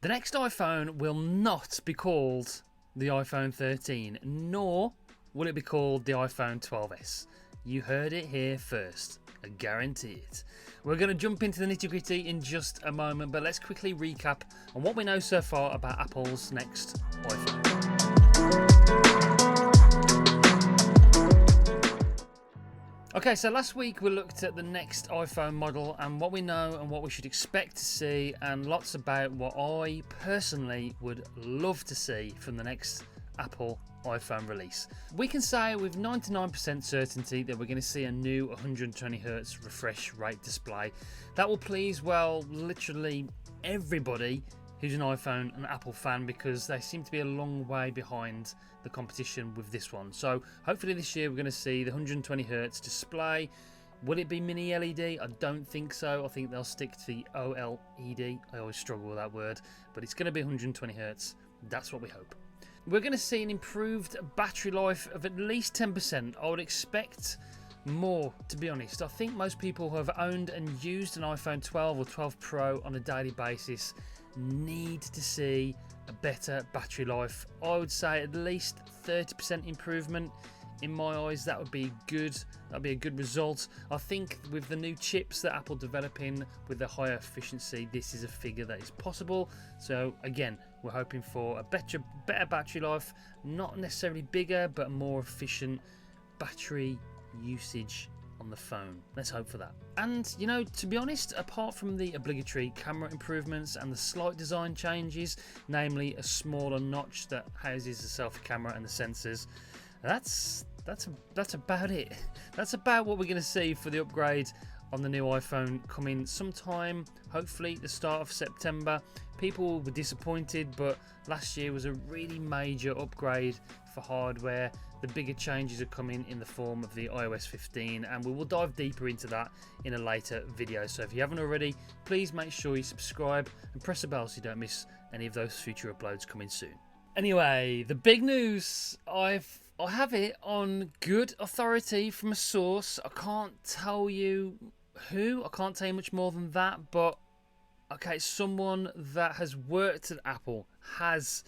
The next iPhone will not be called the iPhone 13, nor will it be called the iPhone 12s. You heard it here first. I guarantee it. We're going to jump into the nitty-gritty in just a moment, but let's quickly recap on what we know so far about Apple's next iPhone. Okay, so last week we looked at the next iPhone model and what we know and what we should expect to see, and lots about what I personally would love to see from the next Apple iPhone release. We can say with 99% certainty that we're going to see a new 120Hz refresh rate display. That will please, well, literally everybody who's an iPhone and Apple fan, because they seem to be a long way behind the competition with this one. So hopefully this year we're going to see the 120Hz display. Will it be mini LED? I don't think so. I think they'll stick to the OLED. I always struggle with that word, but it's going to be 120Hz. That's what we hope. We're going to see an improved battery life of at least 10%. I would expect more, to be honest. I think most people who have owned and used an iPhone 12 or 12 Pro on a daily basis need to see a better battery life. I would say at least 30% improvement. In my eyes, that would be good. That'd be a good result. I think with the new chips that Apple developing with the higher efficiency, this is a figure that is possible. So again, we're hoping for a better battery life, not necessarily bigger, but more efficient battery usage on the phone. Let's hope for that. And you know, to be honest, apart from the obligatory camera improvements and the slight design changes, namely a smaller notch that houses the selfie camera and the sensors, that's about it. That's about what we're going to see for the upgrade on the new iPhone coming sometime, hopefully the start of September. People were disappointed, but last year was a really major upgrade for hardware. The bigger changes are coming in the form of the iOS 15, and we will dive deeper into that in a later video. So if you haven't already, please make sure you subscribe and press the bell so you don't miss any of those future uploads coming soon. Anyway, the big news, I have it on good authority from a source. I can't tell you who, I can't tell you much more than that, but okay, someone that has worked at Apple, That's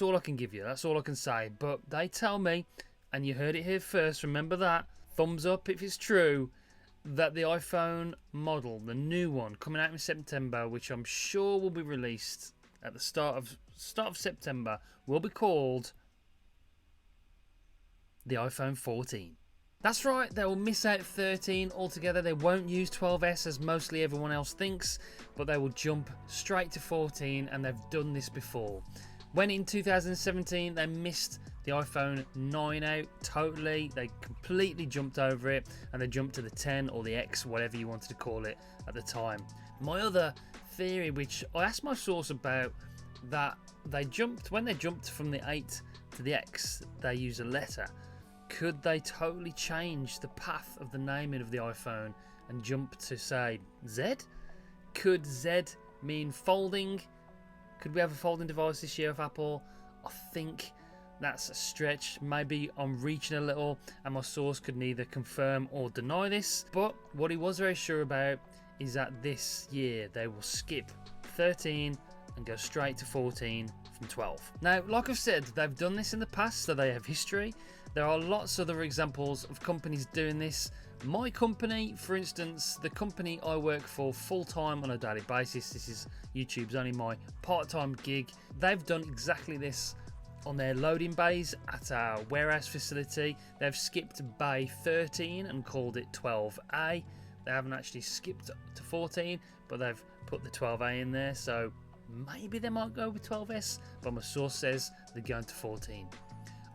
all I can give you. That's all I can say. But they tell me, and you heard it here first, remember that, thumbs up if it's true, that the iPhone model, the new one coming out in September, which I'm sure will be released at the start of September, will be called the iPhone 14. That's right, they will miss out 13 altogether. They won't use 12s as mostly everyone else thinks, but they will jump straight to 14, and they've done this before. When in 2017 they missed the iPhone 9 out totally, they completely jumped over it, and they jumped to the 10 or the X, whatever you wanted to call it at the time. My other theory, which I asked my source about, that when they jumped from the 8 to the X, they use a letter. Could they totally change the path of the naming of the iPhone and jump to, say, Z? Could Z mean folding? Could we have a folding device this year of Apple? I think that's a stretch. Maybe I'm reaching a little, and my source could neither confirm or deny this. But what he was very sure about is that this year they will skip 13 and go straight to 14 from 12. Now, like I've said, they've done this in the past, so they have history. There are lots of other examples of companies doing this. My company, for instance, the company I work for full-time on a daily basis, this is YouTube's only my part-time gig, they've done exactly this on their loading bays at our warehouse facility. They've skipped bay 13 and called it 12A. They haven't actually skipped to 14, but they've put the 12A in there, so maybe they might go with 12S, but my source says they're going to 14.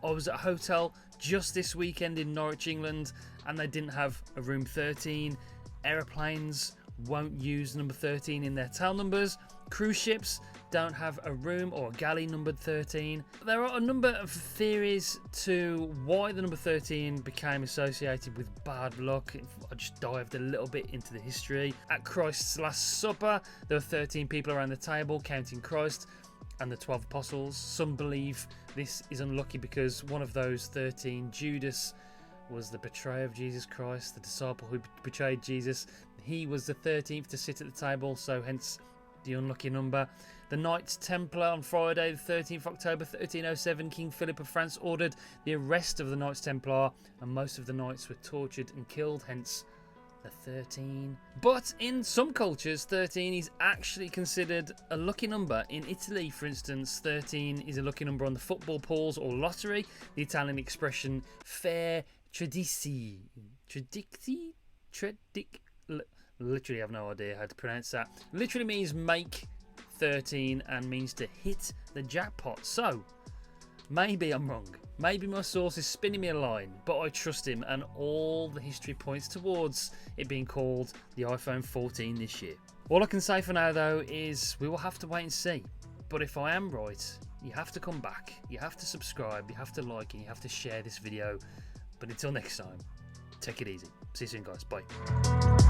I was at a hotel just this weekend in Norwich, England, and they didn't have a room 13. Aeroplanes won't use number 13 in their tail numbers. Cruise ships don't have a room or a galley numbered 13. There are a number of theories to why the number 13 became associated with bad luck. I just dived a little bit into the history. At Christ's Last Supper, there were 13 people around the table, counting Christ and the 12 apostles. Some believe this is unlucky because one of those 13, Judas, was the betrayer of Jesus Christ, the disciple who betrayed Jesus. He was the 13th to sit at the table, so hence the unlucky number. The Knights Templar on Friday, the 13th of October 1307, King Philip of France ordered the arrest of the Knights Templar, and most of the knights were tortured and killed, hence the 13. But in some cultures, 13 is actually considered a lucky number. In Italy, for instance, 13 is a lucky number on the football pools or lottery. The Italian expression fair tradici, literally have no idea how to pronounce that. Literally means make 13 and means to hit the jackpot. So maybe I'm wrong. Maybe my source is spinning me a line, but I trust him, and all the history points towards it being called the iPhone 14 this year. All I can say for now, though, is we will have to wait and see. But if I am right, you have to come back, you have to subscribe, you have to like, and you have to share this video. But until next time, take it easy. See you soon, guys. Bye.